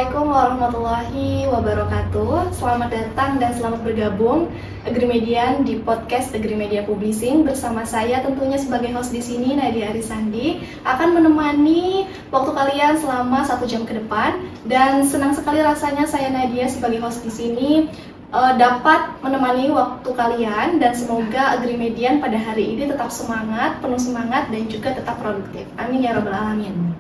Assalamualaikum warahmatullahi wabarakatuh. Selamat datang dan selamat bergabung Agrimedian di podcast Agrimedia Publishing bersama saya tentunya sebagai host di sini Nadia Arisandi akan menemani waktu kalian selama 1 jam ke depan, dan senang sekali rasanya saya Nadia sebagai host di sini dapat menemani waktu kalian, dan semoga Agrimedian pada hari ini tetap semangat, penuh semangat dan juga tetap produktif. Amin ya rabbal alamin.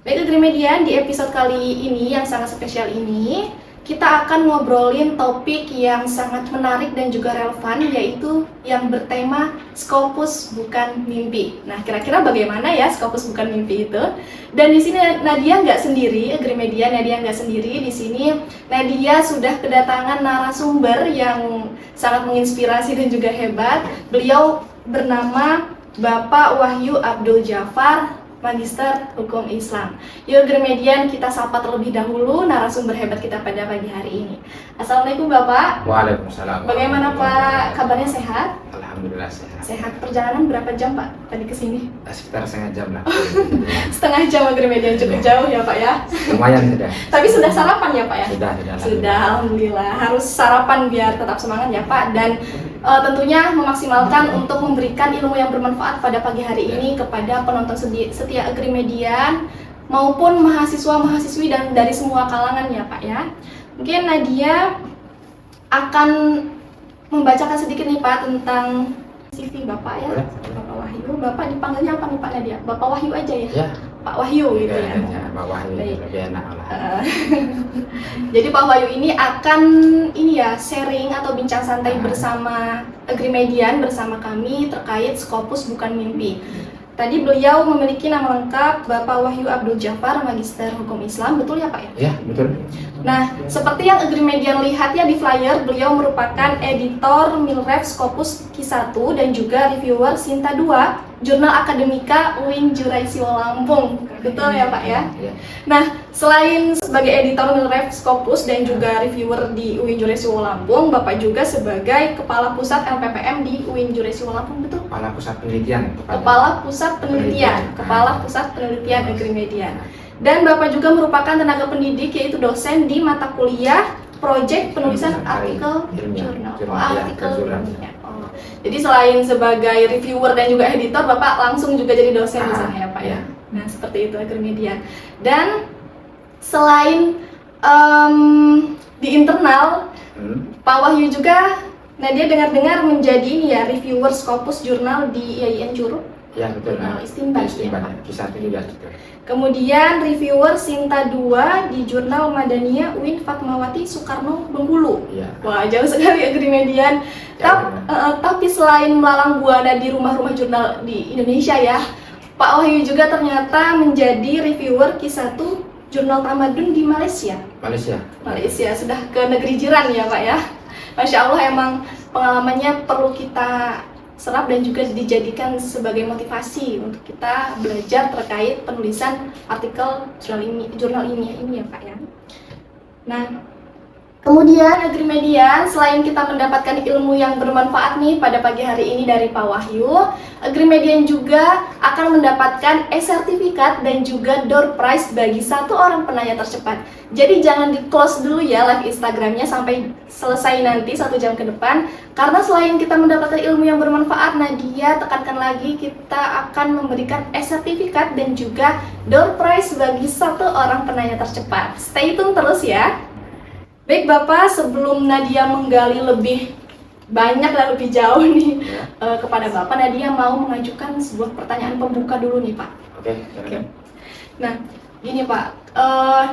Baik Agrimedian, di episode kali ini yang sangat spesial ini kita akan ngobrolin topik yang sangat menarik dan juga relevan, yaitu yang bertema Scopus bukan mimpi. Nah, kira-kira bagaimana ya Scopus bukan mimpi itu? Dan di sini Nadia nggak sendiri, Agrimedian Nadia nggak sendiri. Di sini Nadia sudah kedatangan narasumber yang sangat menginspirasi dan juga hebat. Beliau bernama Bapak Wahyu Abdul Jafar, Magister Hukum Islam. Yuk Agrimedian, kita sapa terlebih dahulu narasumber hebat kita pada pagi hari ini. Assalamualaikum Bapak. Waalaikumsalam. Bagaimana Pak? Kabarnya sehat? Alhamdulillah sehat. Sehat. Perjalanan berapa jam Pak tadi ke sini? Sekitar setengah jam lah. Setengah jam Agrimedian, cukup jauh ya Pak ya? Lumayan sudah. Tapi sudah sarapan ya Pak ya? Sudah. Alhamdulillah. Harus sarapan biar tetap semangat ya Pak. Dan tentunya memaksimalkan untuk memberikan ilmu yang bermanfaat pada pagi hari ini kepada penonton setia Agrimedian maupun mahasiswa-mahasiswi dan dari semua kalangan ya Pak ya. Mungkin Nadia akan membacakan sedikit nih Pak tentang CV Bapak ya. Bapak Wahyu. Bapak dipanggilnya apa nih Pak Nadia? Bapak Wahyu aja ya? Ya. Pak Wahyu gitu ya. Pak Wahyu lebih enak lah. Jadi Pak Wahyu ini akan sharing atau bincang santai bersama Agrimedian, bersama kami terkait Scopus bukan mimpi. Tadi beliau memiliki nama lengkap Bapak Wahyu Abdul Jafar, Magister Hukum Islam, betul ya Pak ya? Ya, betul. Nah, seperti yang Agrimedian lihat ya di flyer, beliau merupakan editor Milref Scopus Q1 dan juga reviewer Sinta 2, Jurnal Akademika UIN Juraisiwo Lampung. Betul ya Pak ya? Ya. Nah, selain sebagai editor Milref Scopus dan juga reviewer di UIN Juraisiwo Lampung, Bapak juga sebagai Kepala Pusat LPPM di UIN Juraisiwo Lampung, betul? Kepala Pusat Penelitian. Kepala Pusat Penelitian Agrimedian. Dan Bapak juga merupakan tenaga pendidik, yaitu dosen di mata kuliah Project Penulisan Artikel Jurnal. Ilmiah. Jadi selain sebagai reviewer dan juga editor, Bapak langsung juga jadi dosen di sana ya Pak ya. Nah, seperti itu Agrimedian. Dan selain di internal, Pak Wahyu juga Nadia dengar-dengar menjadi reviewer Scopus jurnal di IAIN Curug. Ya, betul. Istinbat. Q1 juga betul. Kemudian reviewer Sinta 2 di Jurnal Madaniyah UIN Fatmawati Soekarno Bengkulu. Ya. Wah, jauh sekali Agrimedian. Tapi selain melalang buana di rumah-rumah jurnal di Indonesia ya, Pak Wahyu juga ternyata menjadi reviewer Q1 Jurnal Tamadun di Malaysia. Malaysia, sudah ke negeri jiran ya Pak ya. Masya Allah, emang pengalamannya perlu kita serap dan juga dijadikan sebagai motivasi untuk kita belajar terkait penulisan artikel jurnal ilmiah ini ya Pak ya. Nah, kemudian Agrimedian, selain kita mendapatkan ilmu yang bermanfaat nih pada pagi hari ini dari Pak Wahyu, Agrimedian juga akan mendapatkan e-sertifikat dan juga door prize bagi 1 orang penanya tercepat. Jadi jangan di close dulu ya live Instagramnya sampai selesai nanti 1 jam ke depan, karena selain kita mendapatkan ilmu yang bermanfaat, Nadia tekankan lagi kita akan memberikan e-sertifikat dan juga door prize bagi 1 orang penanya tercepat. Stay tune terus ya. Baik Bapak, sebelum Nadia menggali lebih banyak dan lebih jauh nih kepada Bapak, Nadia mau mengajukan sebuah pertanyaan pembuka dulu nih Pak. Oke. Nah, gini Pak,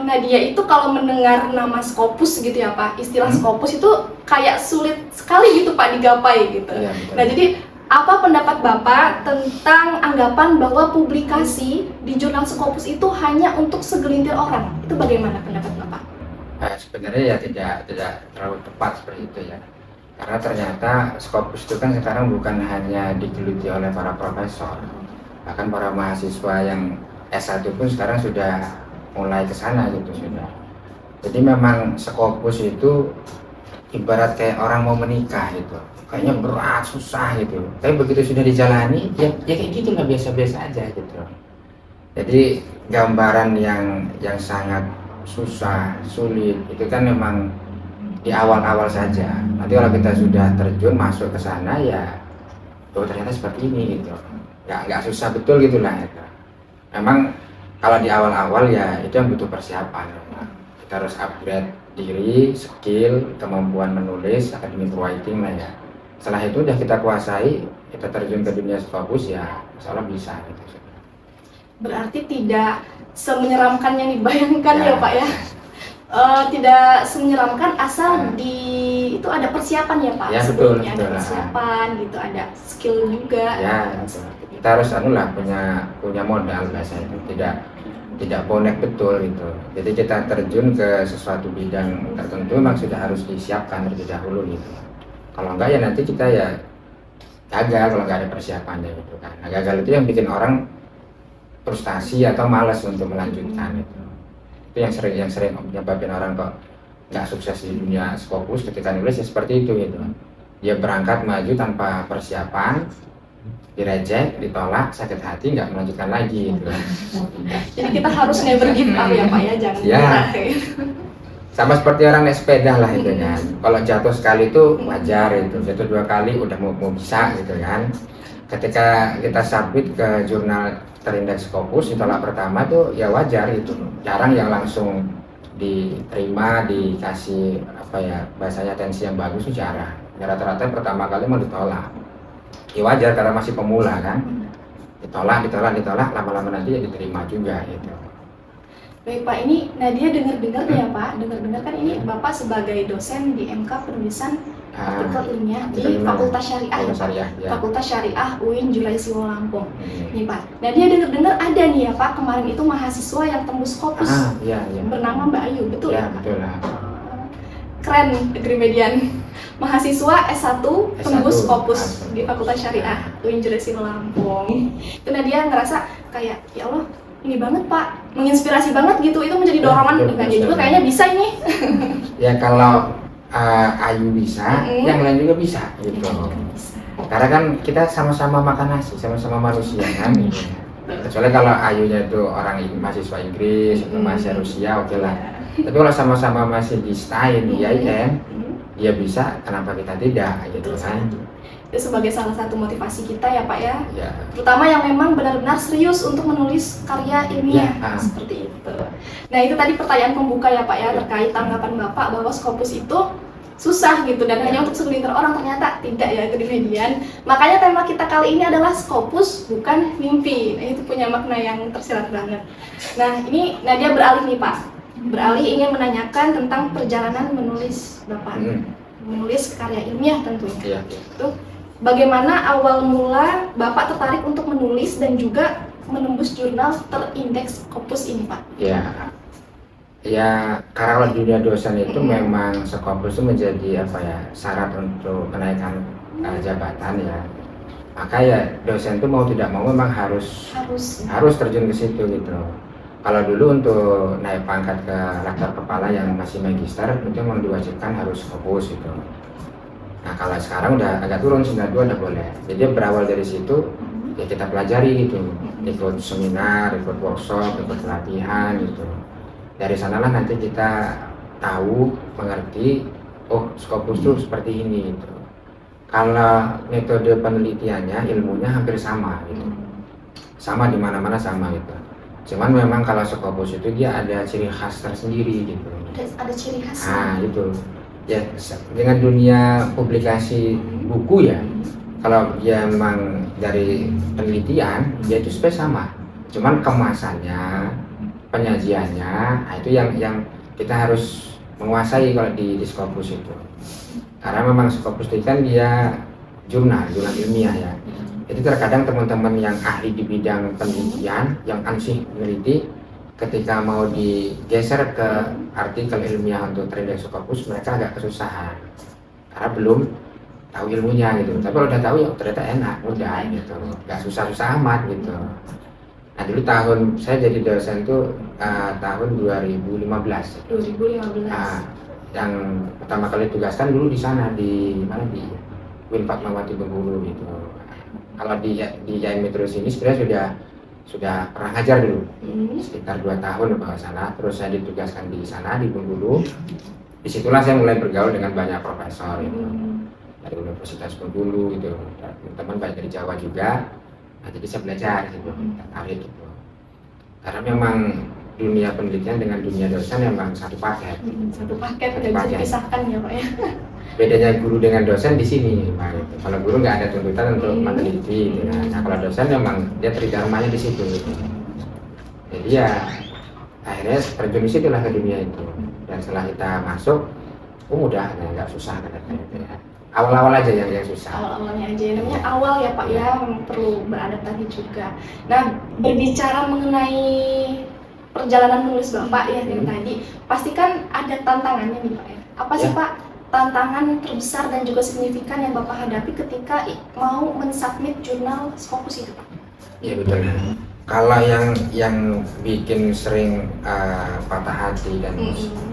Nadia itu kalau mendengar nama Scopus gitu ya Pak, istilah Scopus itu kayak sulit sekali gitu Pak digapai gitu. Ya, nah jadi apa pendapat Bapak tentang anggapan bahwa publikasi di jurnal Scopus itu hanya untuk segelintir orang? Itu bagaimana pendapat Bapak? Sebenarnya ya tidak terlalu tepat seperti itu ya, karena ternyata Scopus itu kan sekarang bukan hanya digeluti oleh para profesor, bahkan para mahasiswa yang S1 pun sekarang sudah mulai ke sana gitu sudah. Jadi memang Scopus itu ibarat kayak orang mau menikah gitu, kayaknya berat, susah gitu, tapi begitu sudah dijalani ya kayak gitu lah, biasa-biasa aja gitu. Jadi gambaran yang sangat susah, sulit, itu kan memang di awal-awal saja. Nanti kalau kita sudah terjun masuk ke sana ya, oh ternyata seperti ini gitu. Nggak susah betul gitulah. Gitu. Memang kalau di awal-awal ya itu yang butuh persiapan. Kita harus upgrade diri, skill, kemampuan menulis, academic writing lah ya. Setelah itu udah kita kuasai, kita terjun ke dunia Scopus ya, insya Allah bisa gitu. Berarti tidak semenyeramkan yang dibayangkan ya, Ya. Pak ya. Tidak semenyeramkan asal Ya. itu ada persiapan ya Pak. Ya, Sebelumnya betul. ada persiapan gitu, ada skill juga. Ya, betul. Kita harus punya modal bahasa itu, tidak bonek betul gitu. Jadi kita terjun ke sesuatu bidang tertentu memang sudah harus disiapkan terlebih dahulu gitu. Kalau enggak ya nanti kita ya gagal kalau nggak ada persiapannya gitu kan. Nah, gagal itu yang bikin orang frustasi atau malas untuk melanjutkan itu. Itu yang sering menyebabkan orang kok nggak sukses di dunia Scopus ketika nulis ya seperti itu gitu. Dia berangkat maju tanpa persiapan, direject, ditolak, sakit hati, nggak melanjutkan lagi gitu. Jadi kita harus never give up ya Pak ya, jangan Ya. menyerah. Sama seperti orang naik sepeda lah itu kan. Kalau jatuh sekali itu wajar itu, jatuh 2 kali udah mau bisa gitu kan. Ketika kita submit ke jurnal terindeks Scopus ditolak pertama tuh ya wajar itu. Jarang yang langsung diterima, dikasih apa ya bahasanya atensi yang bagus tuh jarang. Ya, rata-rata pertama kali mau ditolak. Ya wajar karena masih pemula kan. Ditolak, lama-lama nanti ya diterima juga gitu. Baik Pak, ini Nadia dengar-dengar ya Pak, dengar-dengar kan ini Bapak sebagai dosen di MK penulisan artikel ilmiah di Fakultas Syariah, Ya. Fakultas Syariah UIN Juraisiwo Lampung. Nih Pak, Nadia dengar-dengar ada nih ya Pak, kemarin itu mahasiswa yang tembus Scopus Iya. bernama Mbak Ayu, betul Ya, ya Pak? betul lah. Keren, Grimedian. Mahasiswa S1 tembus Scopus di Fakultas Syariah UIN Juraisiwo Lampung. Itu Nadia ngerasa kayak, ya Allah, ini banget Pak, menginspirasi banget gitu, itu menjadi dorongan betul, dengan dia juga kayaknya bisa ini. Ya kalau Ayu bisa, yang lain juga bisa gitu. Karena kan kita sama-sama makan nasi, sama-sama manusia kan. Kecuali kalau Ayunya itu orang mahasiswa Inggris atau mahasiswa Rusia, oke lah. Tapi kalau sama-sama masih di STAIN, di IAIN, dia bisa, kenapa kita tidak gitu kan? Itu sebagai salah satu motivasi kita ya Pak ya. Ya. Terutama yang memang benar-benar serius untuk menulis karya ilmiah seperti itu. Nah itu tadi pertanyaan pembuka ya Pak ya, terkait tanggapan Bapak bahwa Scopus itu susah gitu dan hanya untuk segelintir orang, ternyata tidak ya Grimedian. Makanya tema kita kali ini adalah Scopus bukan mimpi. Nah itu punya makna yang tersirat banget. Nah ini Nadia beralih nih Pak, beralih ingin menanyakan tentang perjalanan menulis Bapak, menulis karya ilmiah tentunya. Itu bagaimana awal mula Bapak tertarik untuk menulis dan juga menembus jurnal terindeks Scopus ini Pak? Ya karena di dunia dosen itu memang Scopus itu menjadi apa ya syarat untuk kenaikan jabatan ya. Maka ya dosen itu mau tidak mau memang harus terjun ke situ gitu. Kalau dulu untuk naik pangkat ke rektor kepala yang masih magister itu memang diwajibkan harus Scopus gitu. Nah kalau sekarang udah agak turun 92 udah boleh. Jadi berawal dari situ ya kita pelajari gitu, ikut seminar, ikut workshop, ikut pelatihan gitu. Dari sanalah nanti kita tahu, mengerti, oh Scopus itu seperti ini gitu. Kalau metode penelitiannya, ilmunya hampir sama gitu. Sama di mana-mana sama gitu. Cuman memang kalau Scopus itu dia ada ciri khas tersendiri gitu. Ada ciri khas. Nah itu. Ya, dengan dunia publikasi buku ya, kalau dia memang dari penelitian, dia itu sebenarnya sama. Cuman kemasannya, penyajiannya, nah itu yang kita harus menguasai kalau di Scopus itu. Karena memang Scopus itu kan dia jurnal ilmiah ya. Jadi terkadang teman-teman yang ahli di bidang penelitian, yang ansih meneliti, ketika mau digeser ke artikel ilmiah untuk terindeks Scopus, mereka agak kesusahan karena belum tahu ilmunya gitu. Tapi kalau udah tahu ya ternyata enak, mudah gitu, nggak susah-susah amat gitu. Nah dulu saya jadi dosen tuh tahun 2015. Nah, yang pertama kali tugaskan dulu di sana di UIN Fatmawati Bengkulu gitu. Kalau di IAIN Metro sini sebenarnya sudah sudah pernah ngajar dulu Hmm. sekitar 2 tahun kalau nggak salah. Terus saya ditugaskan di sana di Bengkulu. Disitulah saya mulai bergaul dengan banyak profesor gitu. Hmm. Dari Universitas Bengkulu gitu, teman banyak dari Jawa juga. Nah, jadi saya belajar gitu, tertarik gitu. Karena memang dunia penelitian dengan dunia dosen memang satu paket. Satu paket Satu nggak bisa paket. dipisahkan ya Pak ya. Bedanya guru dengan dosen di sini, Pak. Gitu. Kalau guru nggak ada tuntutan untuk meneliti, gitu. Nah, kalau dosen memang dia teridarmanya di situ. Gitu. Jadi ya akhirnya terjun di situlah ke dunia itu. Dan setelah kita masuk, mudah, nggak susah katanya gitu ya. Awal-awal aja yang susah. Awal-awalnya aja, namanya awal ya Pak ya, perlu beradaptasi juga. Nah, berbicara mengenai perjalanan menulis Bapak ya dari tadi, pastikan ada tantangannya nih Pak ya. Apa sih Ya. Pak tantangan terbesar dan juga signifikan yang Bapak hadapi ketika mau mensubmit jurnal Scopus itu Pak? Iya betul. Kalau yang bikin sering patah hati dan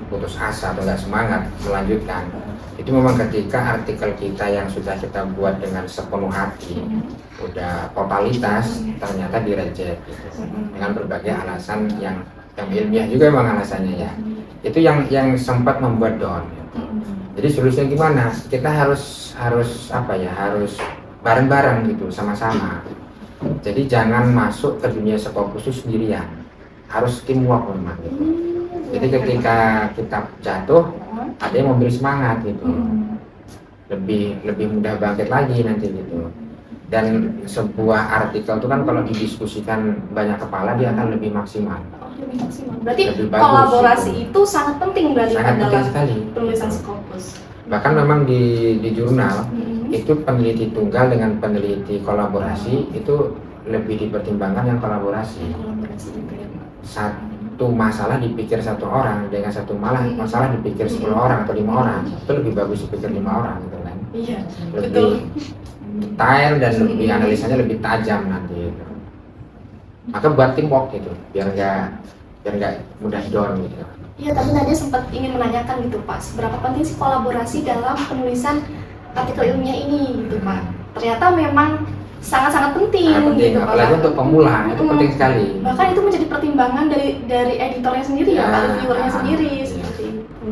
putus asa atau nggak semangat melanjutkan, itu memang ketika artikel kita yang sudah kita buat dengan sepenuh hati, udah totalitas, ternyata direject gitu. Dengan berbagai alasan yang ilmiah juga memang alasannya ya. Itu yang sempat membuat down. Jadi solusinya gimana? Kita harus apa ya? Harus bareng-bareng gitu, sama-sama. Jadi jangan masuk ke dunia Scopus itu sendirian, harus teamwork memang gitu. Jadi ketika kita jatuh, ada yang memberi semangat gitu, lebih mudah bangkit lagi nanti gitu. Dan sebuah artikel itu kan kalau didiskusikan banyak kepala dia akan lebih maksimal. Lebih maksimal. Berarti Lebih bagus, kolaborasi gitu. itu sangat penting berarti Sangat penting dalam sekali. penulisan Scopus. Bahkan memang di jurnal itu peneliti tunggal dengan peneliti kolaborasi itu lebih dipertimbangkan yang kolaborasi. Kolaborasi juga ya Pak. Satu masalah dipikir satu orang dengan satu masalah dipikir 10 orang atau 5 orang, itu lebih bagus dipikir 5 orang gitu kan. Iya, betul. Lebih detail dan lebih analisanya lebih tajam nanti gitu. Maka buat teamwork gitu biar nggak mudah down gitu. Iya, tapi Nadia sempat ingin menanyakan gitu Pak, seberapa penting sih kolaborasi dalam penulisan artikel ilmiah ini gitu Pak? Ternyata memang sangat-sangat penting, Sangat penting, gitu, apalagi Pak. untuk pemula itu penting sekali. Bahkan itu menjadi pertimbangan dari editornya sendiri ya, Pak, reviewernya sendiri iya. seperti itu.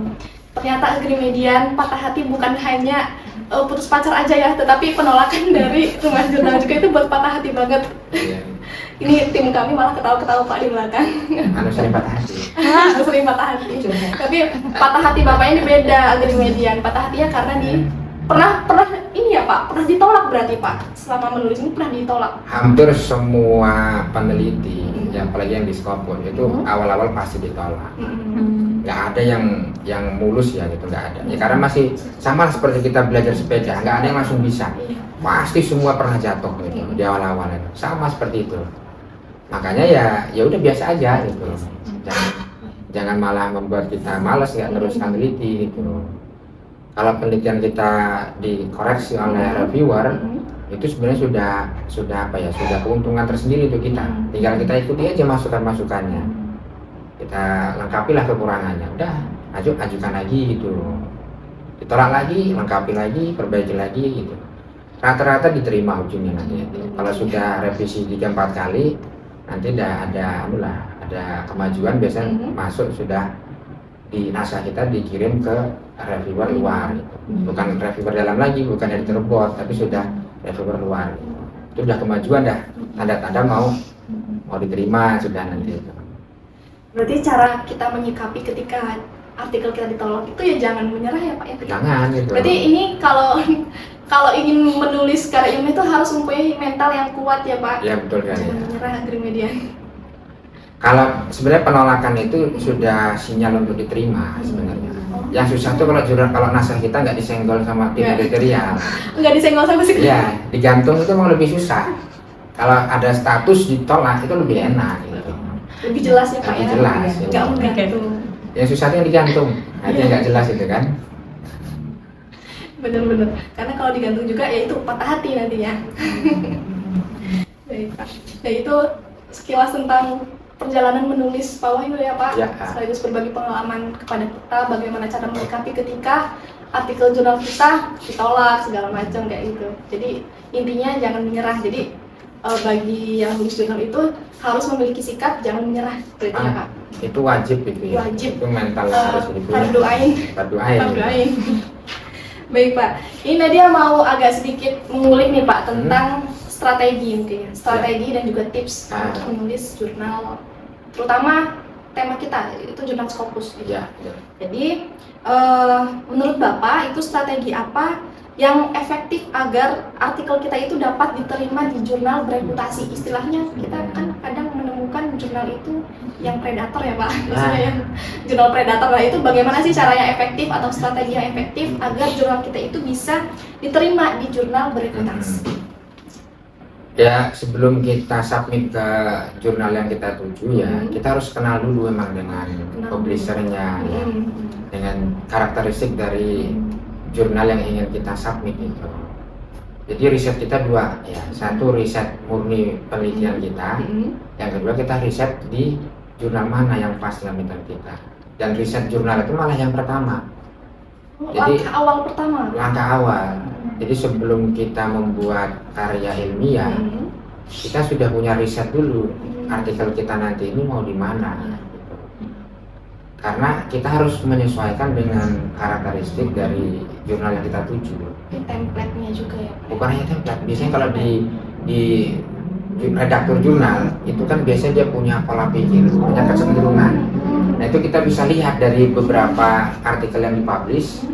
Ternyata Agrimedian patah hati bukan hanya putus pacar aja ya, tetapi penolakan dari rumah jurnal juga itu buat patah hati banget. Iya. Ini tim kami malah ketawa-ketawa Pak di belakang. Sering patah hati. Sering patah hati. Tapi patah hati Bapak ini beda, Agrimedian. Patah hatinya karena pernah ini ya Pak, pernah ditolak berarti Pak. Selama menulis ini pernah ditolak. Hampir semua peneliti, apalagi yang di Scopus itu awal-awal pasti ditolak. Nggak ada yang mulus ya gitu, nggak ada. Ya karena masih sama seperti kita belajar sepeda, nggak ada yang langsung bisa. Pasti semua pernah jatuh gitu di awal-awal itu. Sama seperti itu. Makanya ya udah biasa aja gitu. Jangan malah membuat kita malas nggak terus meneliti gitu. Kalau penelitian kita dikoreksi oleh reviewer, itu sebenarnya sudah apa ya, sudah keuntungan tersendiri untuk kita. Tinggal kita ikuti aja masukan-masukannya. Kita lengkapilah kekurangannya. Udah, ajukan lagi gitu. Ditolak lagi, lengkapi lagi, perbaiki lagi gitu. Rata-rata diterima ujungnya nanti. Kalau sudah revisi 3-4 kali, nanti ada kemajuan, biasanya masuk sudah di naskah kita dikirim ke reviewer luar gitu. Bukan reviewer dalam lagi, bukan dari terbot, tapi sudah reviewer luar gitu. Itu udah kemajuan dah, tanda-tanda mau diterima sudah nanti itu. Berarti cara kita menyikapi ketika artikel kita ditolak itu ya jangan menyerah ya Pak ya. Jangan gitu. Berarti ini kalau ingin menulis karya ilmiah itu harus mempunyai mental yang kuat ya Pak. Ya betul kan. Jangan Ya. menyerah Agrimedian. Kalau sebenarnya penolakan itu sudah sinyal untuk diterima sebenarnya. Yang susah tuh kalau naskah kita nggak disenggol sama tim editorial. Enggak disenggol sama sekali. Ya, digantung itu memang lebih susah. Kalau ada status ditolak itu lebih enak gitu. Lebih jelas ya Pak Lebih ya. jelas, ya. Enggak menggantung. Yang susah itu yang digantung. Nah, itu yang nggak jelas itu kan. Bener-bener. Karena kalau digantung juga ya itu patah hati nantinya. Baik Pak. Nah itu sekilas tentang perjalanan menulis Pak Wahyu ya Pak. Ya. Sekaligus berbagi pengalaman kepada kita bagaimana cara menyikapi ketika artikel jurnal kita ditolak segala macam kayak gitu. Jadi intinya jangan menyerah. Jadi bagi yang nulis jurnal itu harus memiliki sikap jangan menyerah, berarti ya Kak? Itu wajib gitu ya. Wajib. Itu mental harus dipunya. Fardu ain. Fardu ain. Fardu ain. Baik Pak, ini Nadia mau agak sedikit mengulik nih Pak tentang strategi mungkin ya, strategi dan juga tips untuk menulis jurnal, terutama tema kita itu jurnal Scopus gitu. Ya, ya. Jadi menurut Bapak itu strategi apa yang efektif agar artikel kita itu dapat diterima di jurnal bereputasi? Istilahnya kita kan kadang menemukan jurnal itu yang predator ya Pak, maksudnya yang jurnal predator. Nah itu bagaimana sih caranya efektif atau strategi yang efektif agar jurnal kita itu bisa diterima di jurnal bereputasi? Ya, sebelum kita submit ke jurnal yang kita tuju ya, kita harus kenal dulu emang dengan publishernya ya, dengan karakteristik dari jurnal yang ingin kita submit itu. Jadi riset kita dua ya, satu riset murni penelitian kita, yang kedua kita riset di jurnal mana yang pas dengan minat kita. Dan riset jurnal itu malah yang pertama. Jadi langkah awal pertama. Langkah awal. Jadi sebelum kita membuat karya ilmiah, kita sudah punya riset dulu artikel kita nanti ini mau di mana. Gitu. Karena kita harus menyesuaikan dengan karakteristik dari jurnal yang kita tuju. Template-nya juga ya Pak? Bukan hanya template. Biasanya kalau di redaktur jurnal itu kan biasanya dia punya pola pikir, punya kecenderungan. Nah itu kita bisa lihat dari beberapa artikel yang dipublish,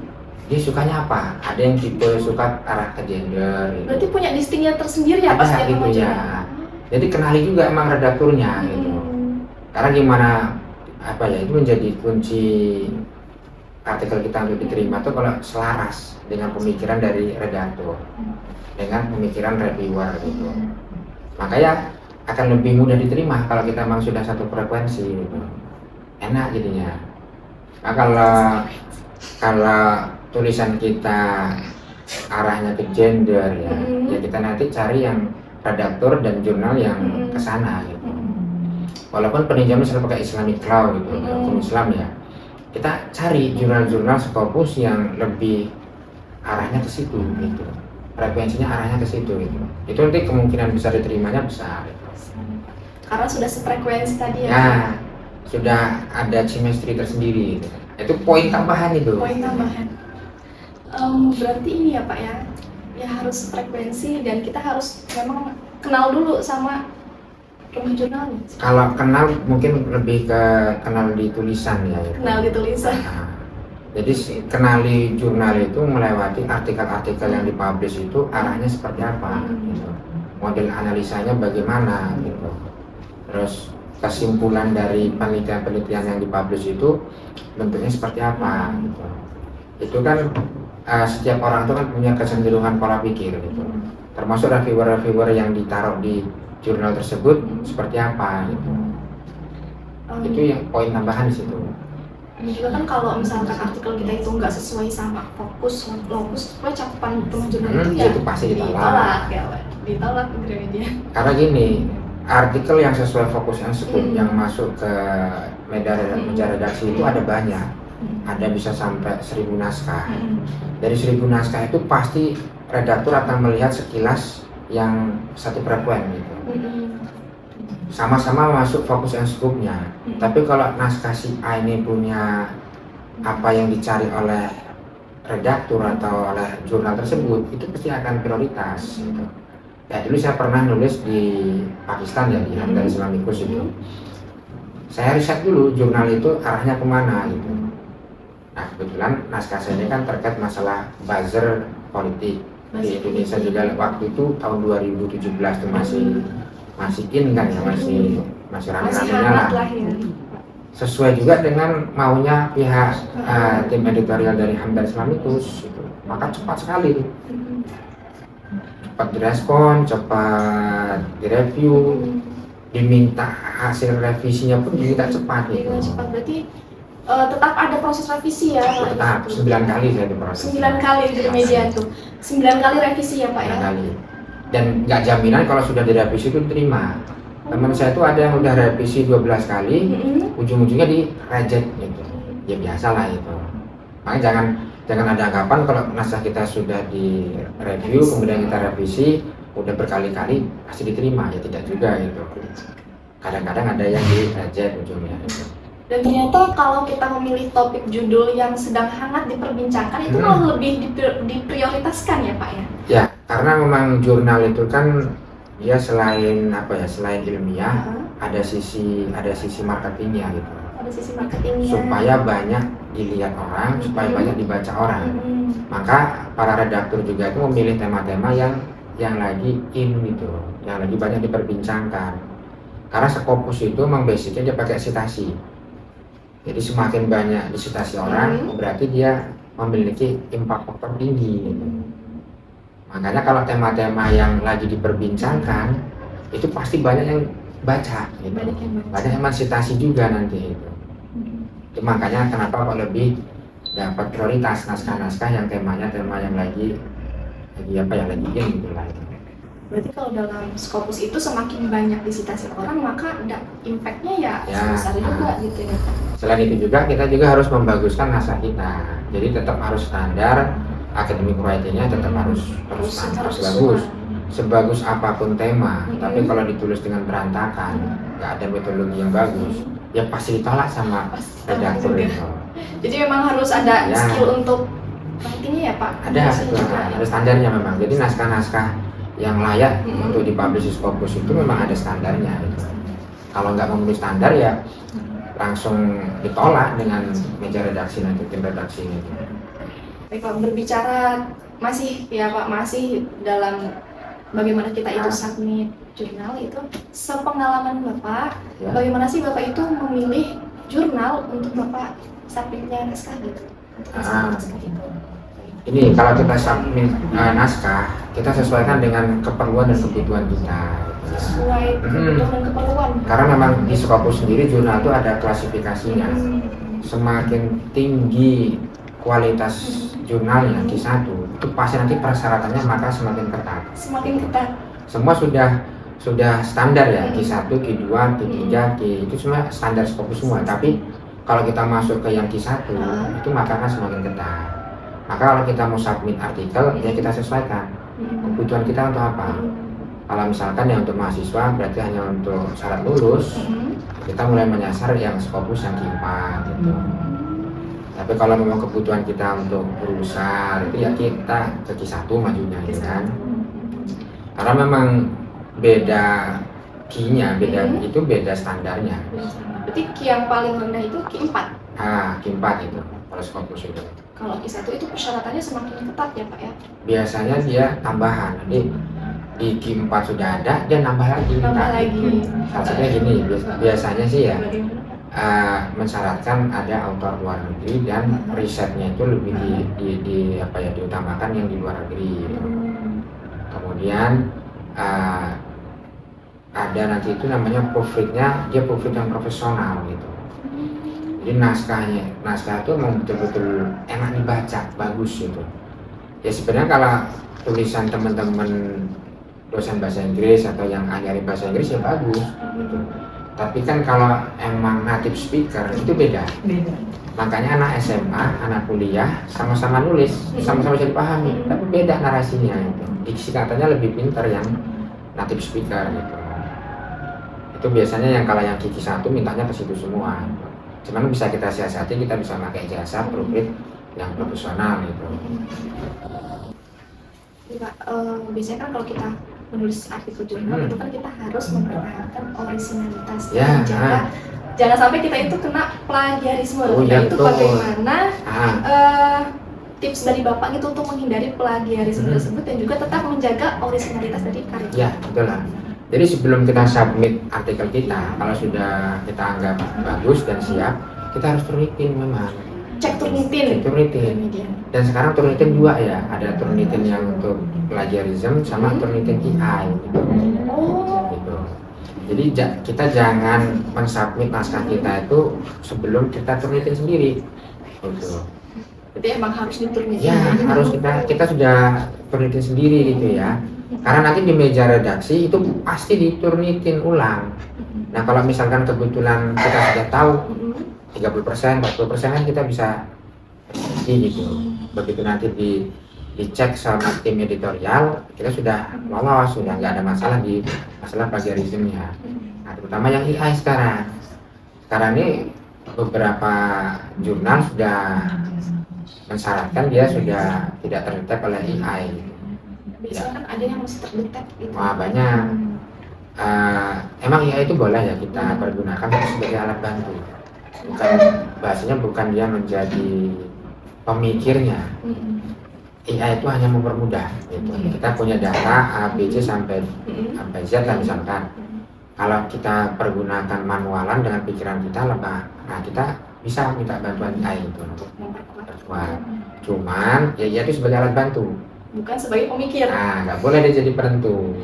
dia sukanya apa? Ada yang tipe suka arah ke gender. Gitu. Berarti punya distingnya tersendiri ya Pak? Ada gitu ya. Jadi kenali juga emang redakturnya gitu. Karena gimana apa ya, itu menjadi kunci artikel kita untuk diterima tuh kalau selaras dengan pemikiran dari redaktur, dengan pemikiran reviewer gitu. Makanya akan lebih mudah diterima kalau kita memang sudah satu frekuensi gitu. Enak jadinya. Nah, kalau tulisan kita arahnya ke gender ya, ya kita nanti cari yang redaktur dan jurnal yang kesana gitu. Walaupun peninjauan misalnya pakai Islamic Law gitu, hukum Islam ya, kita cari jurnal-jurnal Scopus yang lebih arahnya ke situ gitu, frekuensinya arahnya ke situ gitu. Itu nanti kemungkinan bisa diterimanya besar. Gitu. Karena sudah sefrekuensi tadi ya. Nah, sudah ada chemistry tersendiri. Gitu. Itu poin tambahan itu. Poin tambahan. Berarti ini ya Pak ya harus frekuensi dan kita harus memang kenal dulu sama rumah jurnalnya. Kalau kenal mungkin lebih ke kenal di tulisan ya. Kenal di tulisan. Nah, jadi kenali jurnal itu melewati artikel-artikel yang dipublish itu arahnya seperti apa, gitu. Model analisanya bagaimana, gitu. Terus kesimpulan dari penelitian-penelitian yang dipublish itu bentuknya seperti apa, gitu. Itu kan setiap orang itu kan punya kecenderungan pola pikir, gitu. Termasuk reviewer-reviewer yang ditaruh di jurnal tersebut seperti apa, gitu. Itu yang poin tambahan di situ. Dan juga kan kalau misalkan artikel kita itu nggak sesuai sama fokus, lokus, cakupan rumah jurnal itu ya itu pasti ditolak ya Pak. Ditolak Gramedia. Karena gini, artikel yang sesuai fokus yang scope yang masuk ke meja redaksi itu ada banyak. Ada bisa sampai 1000 naskah. Dari 1000 naskah itu pasti redaktur akan melihat sekilas yang satu frekuensi gitu. Sama-sama masuk fokus and scope-nya. Tapi kalau naskah si A ini punya apa yang dicari oleh redaktur atau oleh jurnal tersebut, itu pasti akan prioritas gitu. Ya dulu saya pernah nulis di Pakistan ya, di Hamdan Islamicus itu. Saya riset dulu jurnal itu arahnya kemana gitu. Nah kebetulan naskah saya ini kan terkait masalah buzzer politik di Indonesia juga waktu itu tahun 2017 itu masih in kan ya, masih rame-ramenya lah. Sesuai juga dengan maunya pihak tim editorial dari Hamdan Islamicus gitu. Maka cepat sekali, cepat direspon, cepat direview, diminta hasil revisinya pun diminta cepat gitu. Cepat berarti tetap ada proses revisi ya? Tetap, 9 kali saya diproses. 9 kali di media tuh, 9 kali revisi ya Pak ya? 9 kali. Dan nggak jaminan kalau sudah direvisi itu diterima. Teman saya itu ada yang udah revisi 12 kali, ujung-ujungnya di reject gitu. Ya biasa lah itu. Makanya jangan ada anggapan kalau naskah kita sudah di review kemudian kita revisi udah berkali-kali pasti diterima, ya tidak juga gitu. Kadang-kadang ada yang di reject ujungnya gitu. Dan ternyata kalau kita memilih topik judul yang sedang hangat diperbincangkan itu malah lebih diprioritaskan ya Pak ya? Ya, karena memang jurnal itu kan dia selain selain ilmiah, ada sisi marketingnya gitu. Ada sisi marketingnya. Supaya banyak dilihat orang, supaya banyak dibaca orang. Maka para redaktur juga itu memilih tema-tema yang lagi in gitu, yang lagi banyak diperbincangkan. Karena Scopus itu memang basicnya dia pakai citasi. Jadi semakin banyak disitasi orang, berarti dia memiliki impact faktor tinggi gitu. Makanya kalau tema-tema yang lagi diperbincangkan itu pasti banyak yang baca gitu. Banyak yang mensitasi juga nanti itu. Itu makanya kenapa kok lebih dapat prioritas naskah-naskah yang temanya tema yang lagi in gitu lah. Berarti kalau dalam Scopus itu semakin banyak disitasi orang, maka impact-nya ya besar juga gitu ya. Selain itu juga kita juga harus membaguskan naskah kita. Jadi tetap harus standar, academic writing-nya tetap harus bagus. Sebagus apapun tema, tapi kalau ditulis dengan berantakan, nggak ada metodologi yang bagus, ya pasti ditolak sama redaktur itu. Jadi memang harus ada skill untuk writing-nya ya Pak? Ada standarnya memang. Jadi naskah-naskah yang layak untuk dipublish di Scopus itu memang ada standarnya gitu. Kalau nggak memenuhi standar ya langsung ditolak dengan meja redaksi nanti, tim redaksi ini. Baik Pak, berbicara masih dalam bagaimana kita itu submit jurnal itu, sepengalaman Bapak, bagaimana sih Bapak itu memilih jurnal untuk Bapak submitnya naskah gitu? Ini kalau kita submit naskah, kita sesuaikan dengan keperluan dan kebutuhan kita. Sesuai kebutuhan dan keperluan. Karena memang di Scopus sendiri jurnal itu ada klasifikasinya. Semakin tinggi kualitas jurnalnya Q1, itu pasti nanti persyaratannya maka semakin ketat. Semakin ketat. Semua sudah standar ya, Q1, Q2, Q3, itu semua standar Scopus semua. Tapi kalau kita masuk ke yang Q1, itu makanya semakin ketat. Maka kalau kita mau submit artikel, ya kita sesuaikan kebutuhan kita untuk apa. Kalau misalkan yang untuk mahasiswa berarti hanya untuk syarat lulus, kita mulai menyasar yang Scopus yang Q4 gitu. Tapi kalau memang kebutuhan kita untuk guru besar, itu ya kita ke Q1 majunya gitu kan. Karena memang beda Q-nya, itu beda standarnya. Berarti Q yang paling rendah itu Q4? Q4 itu, kalau Scopus itu. Kalau Q1 itu persyaratannya semakin ketat ya Pak ya? Biasanya dia tambahan, nanti di Q4 sudah ada, dia nambah lagi. Salah satunya gini, biasanya sih ya mensyaratkan ada autor luar negeri dan risetnya itu lebih diutamakan yang di luar negeri. Kemudian ada nanti itu namanya proofreadnya, dia proofread yang profesional gitu. Jadi naskah itu memang betul-betul enak dibaca, bagus gitu. Ya sebenarnya kalau tulisan teman-teman dosen bahasa Inggris atau yang ahli bahasa Inggris ya bagus gitu. Tapi kan kalau emang native speaker itu beda. Makanya anak SMA, anak kuliah sama-sama nulis, sama-sama bisa dipahami, tapi beda narasinya gitu. Diksi katanya lebih pintar yang native speaker gitu. Itu biasanya yang kalau yang Kiki 1 mintanya ke situ semua. Cuman bisa kita siasati, kita bisa pakai jasa proofread yang profesional gitu. Pak, biasanya kan kalau kita menulis artikel jurnal itu kan kita harus mempertahankan originalitas. Jangan sampai kita itu kena plagiarisme. Itu bagaimana tips dari Bapak gitu untuk menghindari plagiarisme tersebut dan juga tetap menjaga originalitas dari karya. Ya, betul lah. Jadi sebelum kita submit artikel kita, kalau sudah kita anggap bagus dan siap, kita harus Turnitin memang. Cek Turnitin. Dan sekarang Turnitin 2 ya, ada Turnitin yang untuk plagiarism sama Turnitin AI gitu. Gitu. Jadi kita jangan mensubmit naskah kita itu sebelum kita Turnitin sendiri. Gitu. Jadi emang harus diturnitin. Ya, harus kita sudah Turnitin sendiri gitu ya. Karena nanti di meja redaksi itu pasti diturnitin ulang. Nah kalau misalkan kebetulan kita sudah tahu 30%, 40% kan kita bisa gitu. Begitu nanti dicek sama tim editorial, kita sudah lolos, sudah nggak ada masalah di masalah plagiarismenya. Nah, terutama yang AI sekarang. Sekarang ini beberapa jurnal sudah mensyaratkan dia sudah tidak terdetek oleh AI. Biasanya kan ada yang masih terdetek gitu. Wah, banyak. Emang AI itu boleh ya kita pergunakan tapi sebagai alat bantu. Bukan, bahasanya bukan dia menjadi pemikirnya. AI itu hanya mempermudah gitu. Kita punya data A, B, C sampai Z lah misalkan. Kalau kita pergunakan manualan dengan pikiran kita lemah, nah kita bisa minta bantuan AI itu untuk memperkuat. Cuman ya itu sebagai alat bantu, bukan sebagai pemikir. nah nggak boleh dia jadi penentu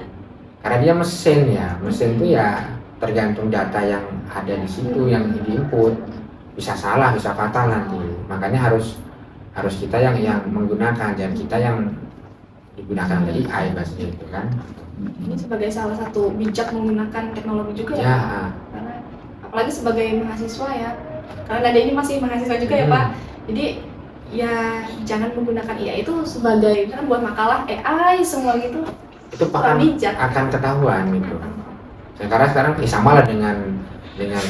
karena dia mesin ya. Mesin itu ya tergantung data yang ada di situ yang diinput, bisa salah bisa fatal nanti. Makanya harus kita yang menggunakan dan kita yang digunakan dari AI bahasanya itu kan. Ini sebagai salah satu bijak menggunakan teknologi juga ya, Ya. Pak? Karena apalagi sebagai mahasiswa ya, karena Nadia ini masih mahasiswa juga ya Pak, jadi ya jangan menggunakan AI itu sebagai kan buat makalah AI semua gitu, Itu akan ketahuan gitu. Sekarang sama lah dengan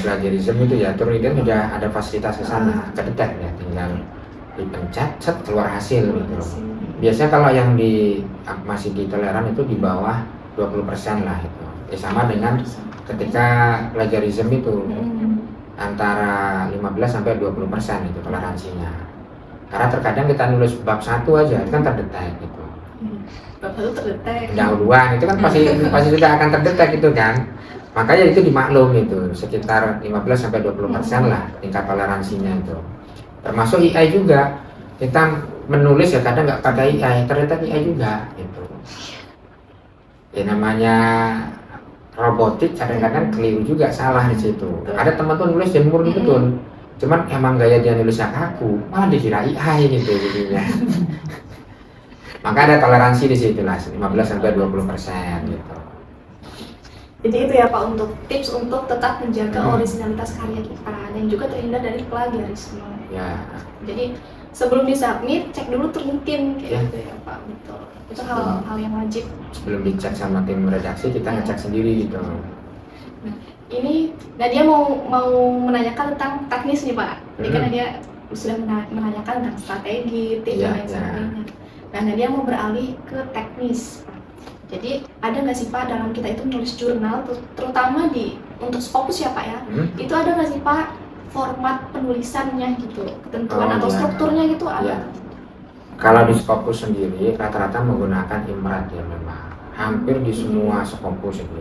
plagiarism itu ya, Turnitin sudah ada fasilitas ke sana, kedetek ya, tinggal dipencet, set keluar hasil gitu. Biasanya kalau yang masih ditoleran itu di bawah 20% lah itu. Ya sama dengan ketika plagiarism itu antara 15 sampai 20% itu toleransinya. Karena terkadang kita nulis bab 1 aja itu kan terdetek gitu. Bab 1 terdetek. Pendahuluan itu kan pasti sudah akan terdetek itu kan. Makanya itu dimaklum itu sekitar 15 sampai 20% lah tingkat toleransinya itu. Termasuk AI juga, kita menulis ya kadang nggak pakai AI, ternyata AI juga gitu. Ya namanya robotik kadang-kadang keliru juga, salah di situ. Ada teman tuh nulis dan murni betul, cuman emang gaya dia nulisnya kaku, malah dikira AI gitu jadinya. Maka ada toleransi di situ lah, 15 sampai 20% gitu. Jadi itu ya Pak untuk tips untuk tetap menjaga originalitas karya kita dan juga terhindar dari plagiarisme. Ya. Jadi sebelum disubmit cek dulu Turnitin kayak gitu ya Pak, betul. Itu hal yang wajib. Sebelum dicek sama tim redaksi kita ngecek sendiri gitu. Nah, ini Nadia mau menanyakan tentang teknis nih Pak. Jadi kan Nadia sudah menanyakan tentang strategi, tips dan lain sebagainya. Nah Nadia mau beralih ke teknis. Jadi ada nggak sih Pak dalam kita itu menulis jurnal, terutama untuk Scopus ya Pak ya, itu ada nggak sih Pak format penulisannya gitu, ketentuan atau strukturnya gitu ada? Kalau di Scopus sendiri rata-rata menggunakan IMRAD ya memang, hampir di semua Scopus itu.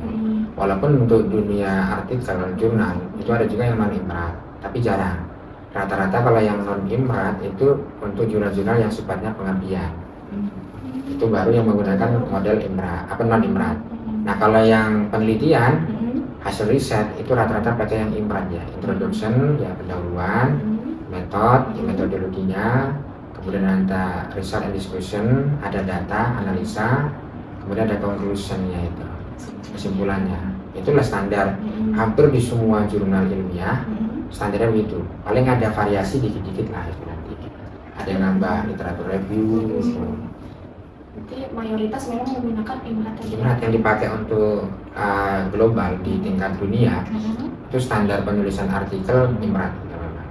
Walaupun untuk dunia artikel jurnal itu ada juga yang non IMRAD, tapi jarang. Rata-rata kalau yang non IMRAD itu untuk jurnal-jurnal yang sifatnya pengabdian. Itu baru yang menggunakan model non IMRAD. Nah kalau yang penelitian hasil riset itu rata-rata pakai yang IMRAD ya, introduction ya, pendahuluan, metodologinya, kemudian ada result and discussion, ada data, analisa, kemudian ada conclusionnya itu, kesimpulannya. Itulah standar hampir di semua jurnal ilmiah, standarnya begitu. Paling ada variasi dikit-dikit lah itu nanti. Ada yang nambah literatur review gitu. Jadi mayoritas memang menggunakan IMRAD tadi. IMRAD yang dipakai untuk global di tingkat dunia itu standar penulisan artikel IMRAD memang.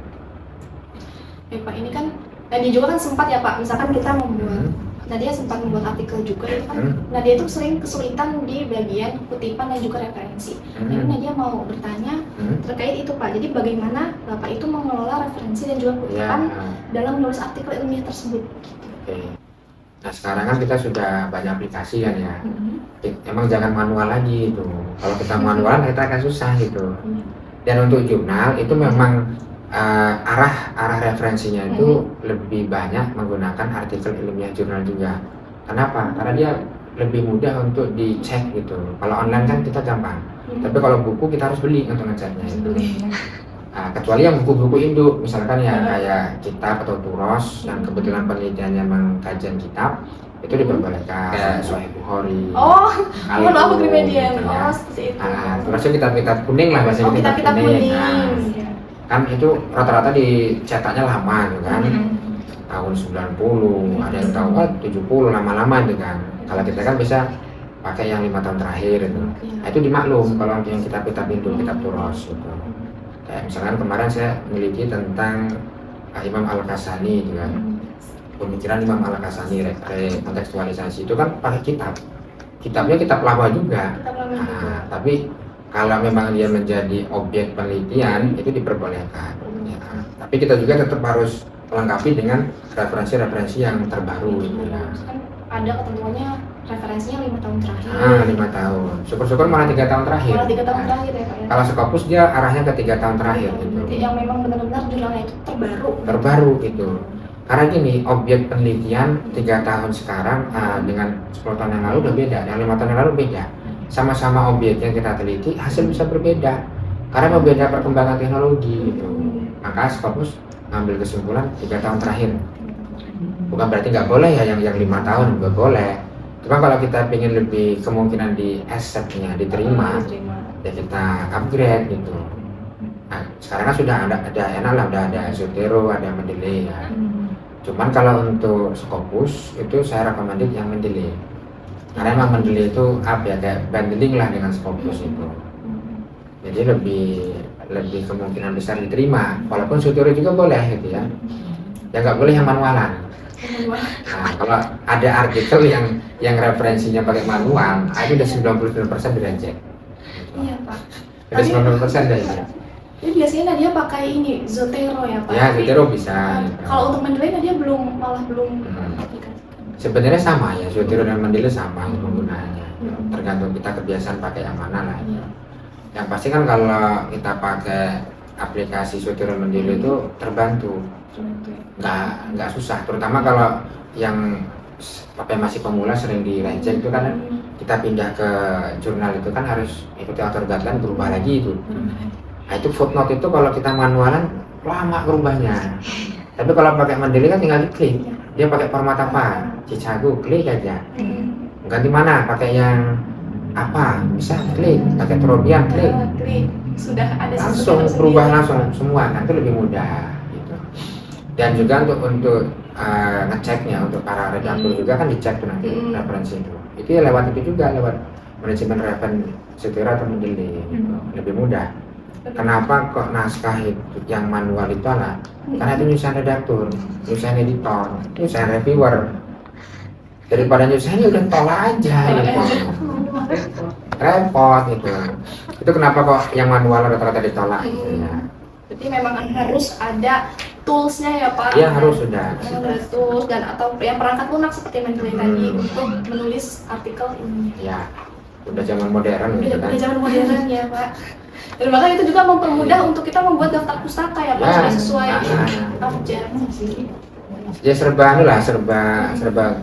Ya Pak, ini kan Nadia juga kan sempat ya Pak, misalkan kita membuat Nadia sempat membuat artikel juga itu kan Nadia itu sering kesulitan di bagian kutipan dan juga referensi. Jadi Nadia mau bertanya terkait itu Pak. Jadi bagaimana Bapak itu mengelola referensi dan juga kutipan dalam menulis artikel ilmiah tersebut? Oke. Nah sekarang kan kita sudah banyak aplikasi kan ya, emang jangan manual lagi itu. Kalau kita manual kita akan susah gitu. Dan untuk jurnal itu memang arah referensinya itu lebih banyak menggunakan artikel ilmiah jurnal juga. Kenapa? Karena dia lebih mudah untuk dicek gitu. Kalau online kan kita gampang, tapi kalau buku kita harus beli untuk ngeceknya itu. Kecuali yang buku-buku induk, misalkan ya kayak kitab atau turos yang kebetulan penelitiannya mengkajian kitab, itu diperbolehkan. Kayak Sahih Bukhari. Oh, aku Gramedia. Oh, seperti itu. Turosnya kitab-kitab kuning lah bahasa kitab kuning. Kan itu rata-rata dicetaknya lama kan. tahun 90, ada yang tahun 70 lama-lama itu kan. Kalau kita kan bisa pakai yang 5 tahun terakhir itu. Nah, itu dimaklum kalau yang kitab-kitab itu, kitab Turos gitu. Kayak misalkan kemarin saya meneliti tentang Imam Al-Ghazali itu kan. Pemikiran Imam Al-Ghazali, kontekstualisasi itu kan pakai kitab. Kitabnya kitab lama juga. Nah, tapi kalau memang dia menjadi objek penelitian itu diperbolehkan. Ya. Tapi kita juga tetap harus melengkapi dengan referensi-referensi yang terbaru gitu ya. Kan ada ketentuannya referensinya 5 tahun terakhir. 5 tahun. Syukur-syukur malah 3 tahun terakhir. Malah 3 tahun terakhir ya Pak ya. Kalau Scopus dia arahnya ke 3 tahun terakhir gitu. Jadi yang memang benar-benar jurnalnya itu terbaru. Terbaru gitu. Karena gini, objek penelitian 3 tahun sekarang dengan 10 tahun yang lalu udah beda, yang 5 tahun yang lalu beda. Sama-sama objek yang kita teliti, hasil bisa berbeda. Karena berbeda perkembangan teknologi gitu. Maka Scopus ngambil kesimpulan 3 tahun terakhir. Bukan berarti nggak boleh ya yang 5 tahun juga boleh. Cuma kalau kita ingin lebih kemungkinan di accept-nya, diterima, ya kita upgrade gitu. Nah, sekarang kan sudah ada enak lah, udah ada Zotero, ada Mendeley ya. Cuman kalau untuk Scopus itu saya rekomendasi yang Mendeley. Karena emang Mendeley itu kayak bundling lah dengan Scopus itu. Jadi lebih kemungkinan besar diterima. Walaupun Zotero juga boleh gitu ya. Ya nggak boleh yang manualan. Nah, kalau ada artikel yang referensinya pakai manual, itu udah 99% direject. Iya Pak. Udah 99% deh. Jadi biasanya Nadia pakai ini Zotero ya Pak. Ya, Zotero bisa. Kalau untuk Mendeley Nadia belum aplikasikan. Sebenarnya sama ya, Zotero dan Mendeley sama penggunaannya. Tergantung kita kebiasaan pakai yang mana lah. Iya. Yang pasti kan kalau kita pakai aplikasi Zotero Mendeley itu terbantu. Nggak susah, terutama kalau yang masih pemula sering di reject itu kan kita pindah ke jurnal itu kan harus ikuti author guideline, berubah lagi itu. Nah itu footnote itu kalau kita manualan lama berubahnya. Tapi kalau pakai Mendeley kan tinggal diklik. Dia pakai format apa? Chicago, klik aja. Ganti mana? Pakai yang apa? Bisa klik. Pakai Trobian, klik. Sudah ada langsung berubah langsung semua. Nanti lebih mudah. Dan juga untuk ngeceknya untuk para redaktur juga kan dicek tuh nanti referensi itu. Itu ya lewat itu juga, lewat manajemen referensi Zotero atau Mendeley gitu. Lebih mudah. Kenapa kok naskah itu yang manual itu lah? Karena itu nyusahin redaktur, nyusahin editor, nyusahin reviewer. Daripada nyusahin udah tolak aja gitu. Repot gitu. Itu kenapa kok yang manual rata-rata ditolak gitu ya. Berarti memang harus ada toolsnya ya Pak? Iya harus sudah. Ada tools dan atau yang perangkat lunak seperti Mendeley tadi untuk menulis artikel ini. Ya, udah zaman modern gitu kan. Udah zaman modern ya Pak. Dan bahkan itu juga mempermudah untuk kita membuat daftar pustaka ya Pak, Ya, sesuai objek. Ya serba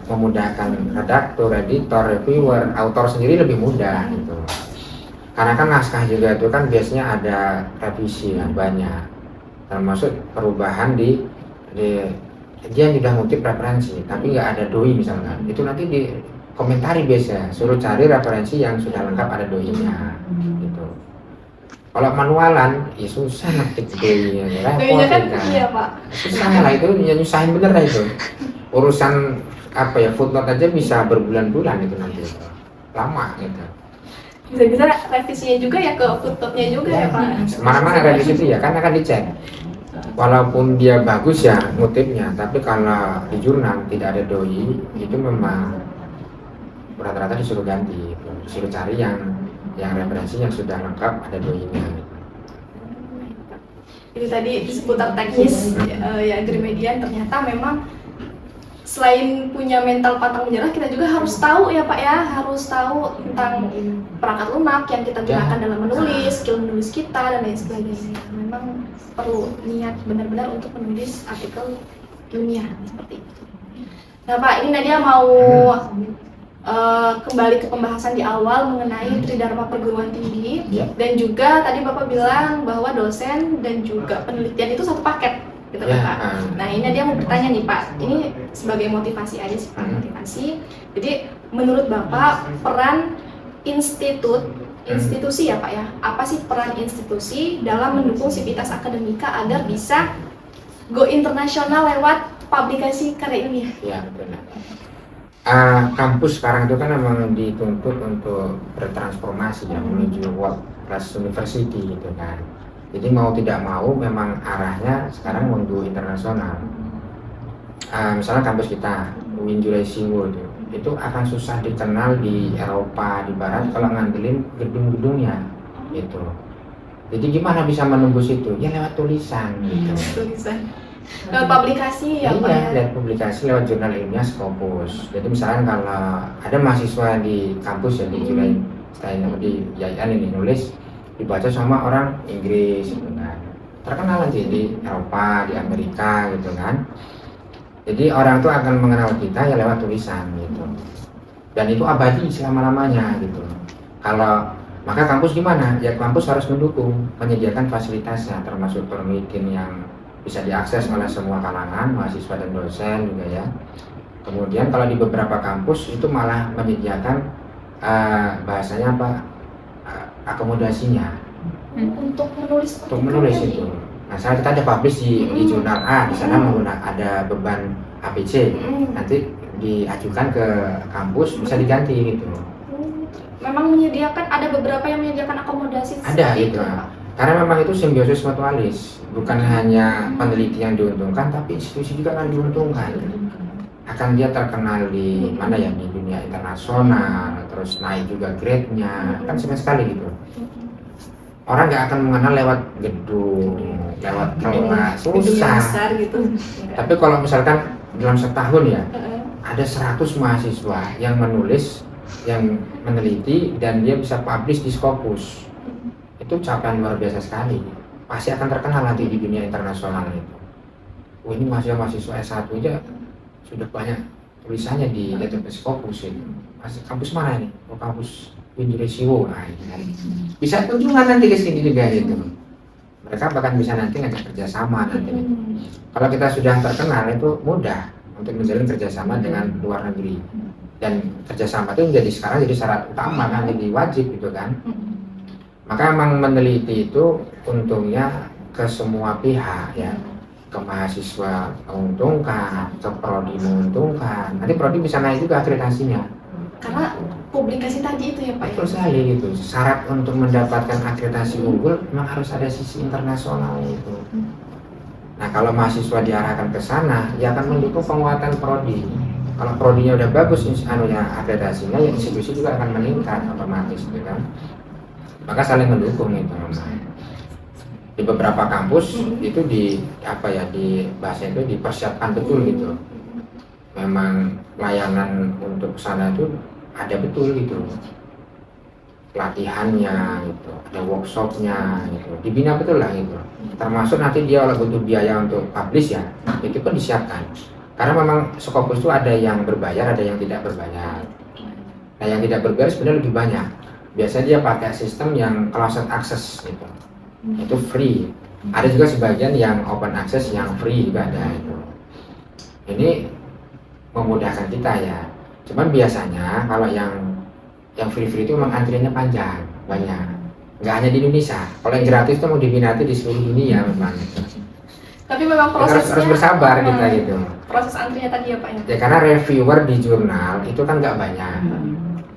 memudahkan redaktur, editor, reviewer, autor sendiri lebih mudah gitu. Karena kan naskah juga itu kan biasanya ada revisi yang banyak, termasuk perubahan di dia sudah ngutip referensi tapi nggak ada doi misalkan, itu nanti di komentari biasa suruh cari referensi yang sudah lengkap ada doinya gitu. Kalau manualan ya susah ngetik doinya, repot kan kan. iya Pak, Susah lah itu, nyusahin bener lah itu. Urusan apa ya, footnote aja bisa berbulan-bulan itu nanti, lama gitu. Bisa-bisa revisinya juga ya ke footnote-nya juga ya Pak. Mana-mana revisi itu ya kan akan dicek. Walaupun dia bagus ya ngutipnya, tapi kalau di jurnal tidak ada doi, itu memang rata-rata disuruh ganti, disuruh cari yang referensi yang sudah lengkap ada doinya. Itu tadi seputar teknis ya Grimedian, ternyata memang selain punya mental pantang menyerah, kita juga harus tahu ya Pak ya, harus tahu tentang perangkat lunak yang kita gunakan dalam menulis, skill menulis kita dan lain sebagainya. Memang perlu niat benar-benar untuk menulis artikel ilmiah seperti itu. Nah Pak, ini Nadia mau kembali ke pembahasan di awal mengenai Tridharma Perguruan Tinggi, dan juga tadi Bapak bilang bahwa dosen dan juga penelitian itu satu paket gitu kan Pak. Nah ini dia mau bertanya nih Pak, ini sebagai motivasi aja sih Pak, motivasi. Jadi menurut Bapak peran institusi ya Pak ya, apa sih peran institusi dalam mendukung sivitas akademika agar bisa go internasional lewat publikasi karya ilmiah. Ya betul. Kampus sekarang itu kan memang dituntut untuk bertransformasi ya menuju world class university gitu kan. Jadi mau tidak mau memang arahnya sekarang menuju internasional. Misalnya kampus kita UIN Juresingo itu akan susah dikenal di Eropa, di Barat kalau ngandelin gedung-gedungnya gitu. Jadi gimana bisa menembus itu? Ya lewat tulisan gitu. Tulisan. Lewat publikasi ya Pak Iya, ya? lewat publikasi lewat jurnal ilmiah Scopus. Jadi misalnya kalau ada mahasiswa di kampus ya di YIAN ini nulis dibaca sama orang Inggris gitu kan. Terkenal nanti di Eropa, di Amerika gitu kan. Jadi orang itu akan mengenal kita ya lewat tulisan gitu. Dan itu abadi selama-lamanya gitu. Kalau maka kampus gimana? Ya kampus harus mendukung, menyediakan fasilitasnya termasuk permitin yang bisa diakses oleh semua kalangan, mahasiswa dan dosen juga ya. Kemudian kalau di beberapa kampus itu malah menyediakan bahasanya apa? Akomodasinya Untuk menulis. untuk menulis itu. Nah, saya kita ada publish di jurnal A, di sana menggunakan ada beban APC. Nanti diajukan ke kampus bisa diganti gitu. Memang menyediakan, ada beberapa yang menyediakan akomodasi. Ada seperti gitu. itu, Pak. Karena memang itu simbiosis mutualis, bukan hanya peneliti yang diuntungkan, tapi institusi juga akan diuntungkan. Akan dia terkenal di mana ya, di dunia internasional, terus naik juga grade-nya, kan senang sekali gitu. Orang nggak akan mengenal lewat gedung, lewat kelas, Gedung yang susah. besar gitu. Tapi kalau misalkan dalam setahun ya, ada 100 mahasiswa yang menulis, yang meneliti, dan dia bisa publish di Scopus. Itu capaian luar biasa sekali. Pasti akan terkenal nanti di dunia internasional itu. Oh, ini mahasiswa S1 aja sudah banyak tulisannya di database Scopus itu. Kampus mana ini? Oh, kampus UIN Juresingo. Nah, ini kan. Bisa kunjungan nanti ke sini juga gitu. Mereka bahkan bisa nanti ngajak kerjasama nanti. Kalau kita sudah terkenal itu mudah untuk menjalin kerjasama dengan luar negeri. Dan kerjasama itu menjadi sekarang jadi syarat utama kan, jadi wajib gitu kan. Maka memang meneliti itu untungnya ke semua pihak ya, ke mahasiswa menguntungkan, ke prodi menguntungkan. Nanti prodi bisa naik juga akreditasinya. Karena publikasi tadi itu ya Pak. Betul sekali gitu. Syarat untuk mendapatkan akreditasi unggul memang harus ada sisi internasional itu. Nah kalau mahasiswa diarahkan ke sana, ya akan mendukung penguatan prodi. Kalau prodinya udah bagus, akreditasinya, ya institusi juga akan meningkat otomatis, gitu kan. Maka saling mendukung itu memang. Di beberapa kampus itu di bahasa itu dipersiapkan betul gitu. Memang layanan untuk sana itu ada betul gitu, pelatihannya gitu, ada workshopnya gitu, dibina betul lah gitu. Termasuk nanti dia kalau butuh biaya untuk publish ya, itu pun disiapkan. Karena memang Scopus itu ada yang berbayar, ada yang tidak berbayar. Nah yang tidak berbayar sebenarnya lebih banyak. Biasanya dia pakai sistem yang closed access gitu, itu free. Ada juga sebagian yang open access yang free juga ada itu. Ini memudahkan kita ya. Cuman biasanya kalau yang free itu memang antriannya panjang, banyak. Nggak hanya di Indonesia. Kalau yang gratis itu mau diminati di seluruh dunia memang. Tapi memang prosesnya harus bersabar kita gitu. Proses antrinya tadi ya Pak ya. Ya karena reviewer di jurnal itu kan nggak banyak.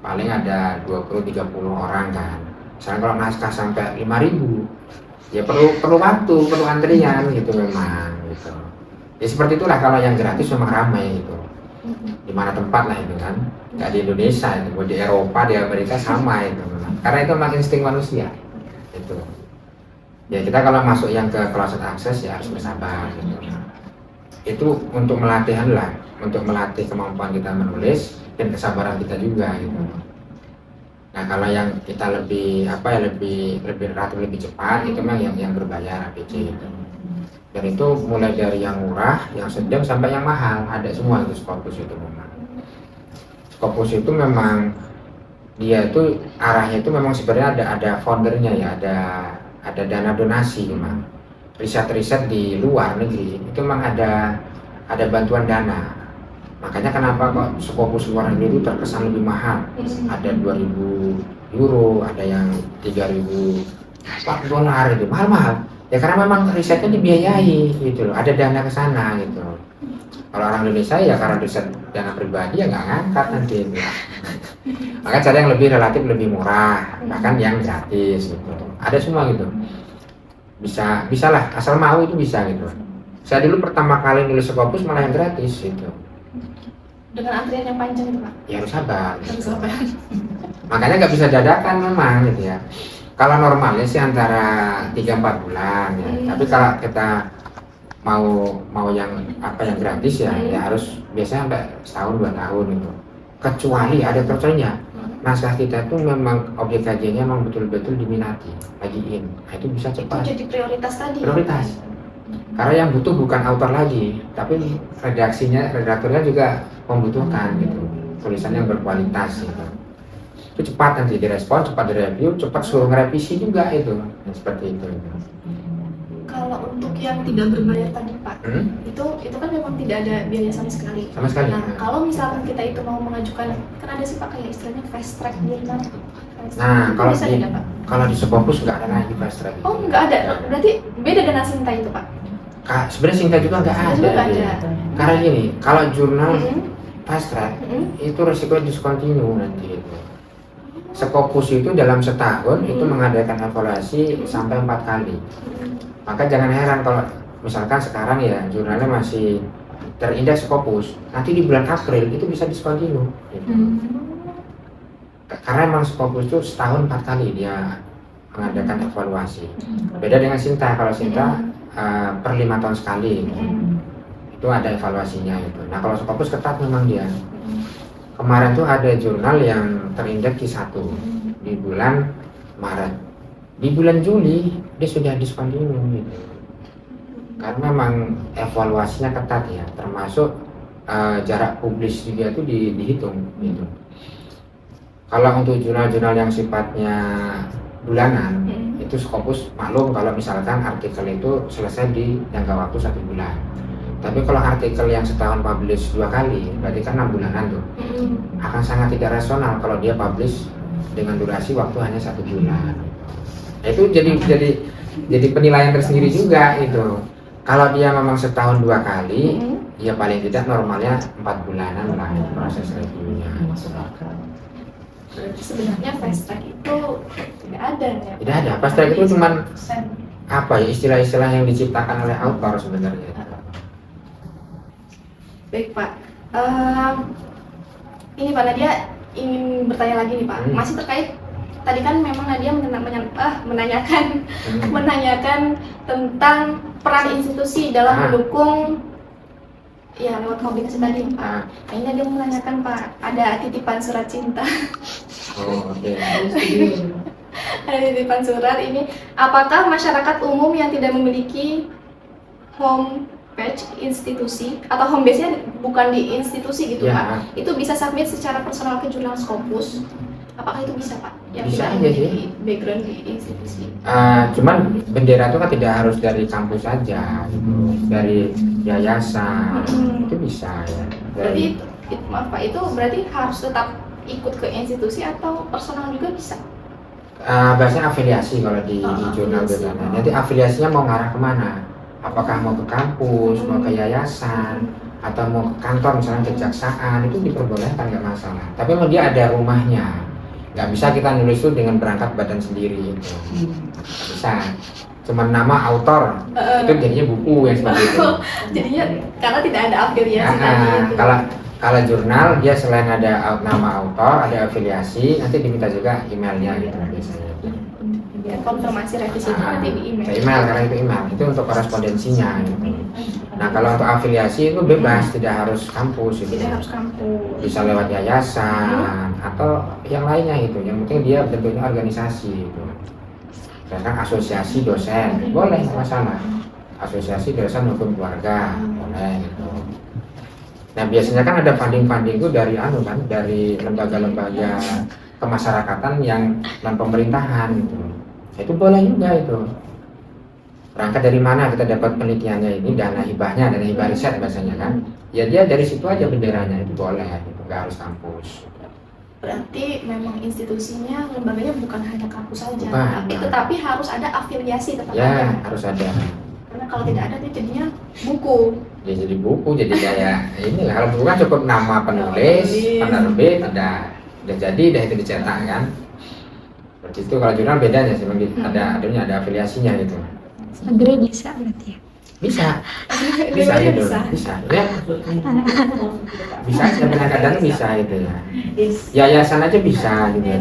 Paling ada 20-30 orang kan. Misalnya kalau naskah sampai 5.000, ya perlu waktu, perlu antrian gitu memang gitu. Ya seperti itulah kalau yang gratis memang ramai gitu. Di mana tempat lah itu kan, nggak di Indonesia itu, di Eropa, di Amerika sama itu memang. Karena itu memang insting manusia itu. Ya kita kalau masuk yang ke closed access ya harus bersabar gitu. Itu untuk melatihan lah, untuk melatih kemampuan kita menulis dan kesabaran kita juga gitu. Nah kalau yang kita lebih relatif lebih cepat itu memang yang berbayar APC itu. Dan itu mulai dari yang murah, yang sedang sampai yang mahal, ada semua itu Scopus itu memang. Scopus itu memang dia itu arahnya itu memang sebenarnya ada foundernya ya, ada dana donasi memang. Riset-riset di luar negeri itu memang ada bantuan dana. Makanya kenapa kok Scopus luar negeri itu terkesan lebih mahal. Ada 2.000 euro, ada yang 3.000 $4 itu mahal-mahal. Ya karena memang risetnya dibiayai gitu loh, ada dana ke sana gitu. Kalau orang Indonesia ya karena riset dana pribadi ya nggak ngangkat nanti. Maka cara yang lebih relatif lebih murah, bahkan yang gratis gitu. Ada semua gitu. Bisa lah, asal mau itu bisa gitu. Saya dulu pertama kali nulis Scopus malah yang gratis gitu. Dengan antrian yang panjang itu Pak? Ya harus sabar. Harus sabar. Makanya nggak bisa dadakan memang gitu ya. Kalau normalnya sih antara 3-4 bulan ya. Tapi kalau kita mau yang yang gratis ya, ya harus biasanya sampai setahun 2 tahun gitu. Kecuali ada terusnya. Naskah kita tuh memang objek kajiannya memang betul-betul diminati, lagi in. Nah, itu bisa cepat. Itu jadi prioritas tadi. Prioritas. Karena yang butuh bukan autor lagi, tapi redakturnya juga membutuhkan gitu. Tulisan yang berkualitas gitu. Itu cepat nanti direspon, cepat direview, cepat suruh ngerevisi juga itu. Nah, seperti itu. Kalau untuk yang tidak berbayar tadi Pak, itu kan memang tidak ada biaya sama sekali. Sama sekali. Nah, kalau misalkan kita itu mau mengajukan, kan ada sih Pak kayak istilahnya fast track jurnal. Nah, kalau bisa tidak Pak? Kalau di Scopus nggak ada lagi fast track. Oh, nggak ada. Berarti beda dengan Sinta itu Pak? Sebenarnya Sinta juga nggak ada. Karena gini, kalau jurnal fast track itu resikonya discontinue nanti itu. Scopus itu dalam setahun itu mengadakan evaluasi sampai 4 kali. Maka jangan heran kalau misalkan sekarang ya jurnalnya masih terindeks Scopus, nanti di bulan April itu bisa discontinue. Gitu. Karena memang Scopus itu setahun 4 kali dia mengadakan evaluasi. Beda dengan Sinta, kalau Sinta per 5 tahun sekali itu ada evaluasinya itu. Nah kalau Scopus ketat memang dia. Kemarin tuh ada jurnal yang terindeks Q1 di bulan Maret. Di bulan Juli dia sudah discontinue gitu. Karena memang evaluasinya ketat ya, termasuk jarak publish juga itu dihitung gitu. Kalau untuk jurnal-jurnal yang sifatnya bulanan itu Scopus maklum kalau misalkan artikel itu selesai di jangka waktu 1 bulan. Tapi kalau artikel yang setahun publish 2 kali, berarti kan 6 bulanan tuh. Akan sangat tidak rasional kalau dia publish dengan durasi waktu hanya 1 bulan. Itu jadi penilaian tersendiri juga itu. Kalau dia memang setahun 2 kali, ya paling tidak normalnya 4 bulanan lah proses reviewnya. Berarti sebenarnya fast track itu tidak ada ya? Tidak ada. Fast track itu cuman istilah-istilah yang diciptakan oleh autor sebenarnya. Baik Pak. Ini Pak Nadia ingin bertanya lagi nih Pak. Masih terkait tadi kan memang Nadia menanyakan tentang peran institusi dalam mendukung ya lewat publikasi tadi Pak. Nah, ini Nadia menanyakan Pak, ada titipan surat cinta. Oh, oke. Ada titipan surat ini, apakah masyarakat umum yang tidak memiliki home page institusi atau home base-nya bukan di institusi gitu ya, Pak, itu bisa submit secara personal ke jurnal Scopus? Apakah itu bisa Pak? Yang bisa tidak aja memiliki sih. background di institusi. Cuman bendera itu kan tidak harus dari kampus saja, gitu. Dari yayasan itu bisa ya. Berarti maaf Pak, itu berarti harus tetap ikut ke institusi atau personal juga bisa? Bahasanya afiliasi kalau di jurnal bagaimana. Nanti afiliasinya mau ngarah kemana? Apakah mau ke kampus, mau ke yayasan, atau mau ke kantor misalnya kejaksaan, itu diperbolehkan nggak masalah. Tapi mau dia ada rumahnya, nggak bisa kita nulis itu dengan berangkat badan sendiri itu. Bisa. Cuman nama autor itu jadinya buku yang seperti itu. Jadinya karena tidak ada afiliasi tadi itu. Kalau jurnal dia selain ada nama autor, ada afiliasi, nanti diminta juga emailnya gitu biasanya. Ya, konfirmasi revisi itu nanti di email. Email karena itu email itu untuk korespondensinya. Gitu. Nah kalau untuk afiliasi itu bebas, tidak harus kampus. Gitu. Tidak harus kampus. Bisa lewat yayasan atau yang lainnya gitu. Yang penting dia bentuknya organisasi. Gitu. Misalkan asosiasi dosen, boleh nggak masalah. Asosiasi dosen maupun keluarga, boleh gitu. Nah biasanya kan ada funding itu dari dari lembaga-lembaga kemasyarakatan yang non pemerintahan gitu. Itu boleh juga itu. Berangkat dari mana kita dapat penelitiannya ini, dana hibah riset biasanya kan. Ya dia dari situ aja benderanya itu boleh gitu, nggak harus kampus. Berarti memang institusinya, lembaganya bukan hanya kampus saja, Tetapi harus ada afiliasi tetap ya, ada. harus ada. Karena kalau tidak ada dia jadinya buku. Ya jadi buku, jadi kayak ini lah. Kalau buku kan cukup nama penulis, penerbit, udah jadi, udah itu dicetak kan. Seperti itu. Kalau jurnal bedanya sih, ada afiliasinya gitu. Agree bisa berarti ya. Bisa gitu, bisa. Ya, bisa aja kadang bisa gitu ya. Yayasan aja bisa gitu ya.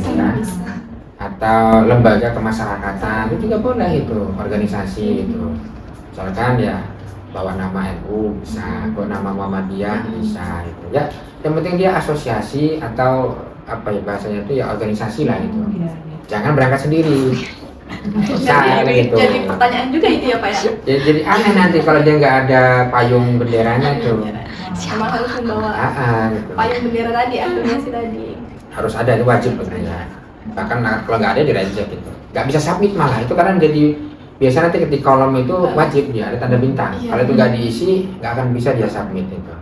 Atau lembaga kemasyarakatan itu juga boleh itu, organisasi itu. Misalkan ya bawa nama NU bisa, bawa nama Muhammadiyah bisa gitu. Ya, yang penting dia asosiasi atau apa ya bahasanya itu ya organisasi lah gitu. Jangan berangkat sendiri. Bisa gitu. Jadi pertanyaan juga itu ya Pak ya? Jadi aneh nanti kalau dia nggak ada payung benderanya tuh. Sama harus membawa Gitu. payung bendera tadi, afiliasi tadi. Harus ada, itu wajib sebenarnya. Bahkan kalau nggak ada direject gitu. Nggak bisa submit malah itu karena jadi biasa nanti ketika kolom itu wajib dia ada tanda bintang. Iya. Kalau itu nggak diisi nggak akan bisa dia submit itu.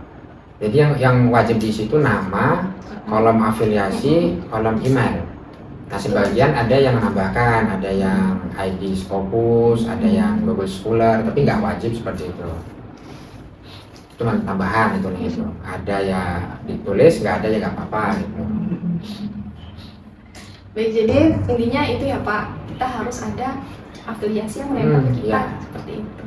Jadi yang wajib diisi itu nama, kolom afiliasi, kolom email. Nah sebagian ada yang menambahkan, ada yang ID Scopus, ada yang Google Scholar, tapi nggak wajib seperti itu. Cuma tambahan itu nih itu. Ada ya ditulis, nggak ada ya nggak apa-apa gitu. Baik, jadi intinya itu ya Pak, kita harus ada afiliasi yang menempel ke kita seperti itu.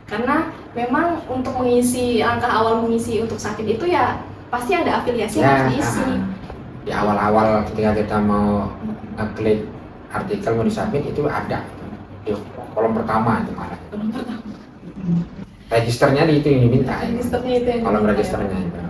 Karena memang untuk mengisi langkah awal mengisi untuk sakit itu ya pasti ada afiliasi yang harus diisi. Di awal-awal ketika kita mau klik artikel mau disubmit itu ada di kolom pertama itu malah. Registernya di itu yang diminta. Registernya itu yang Kolom diminta, ya. registernya itu.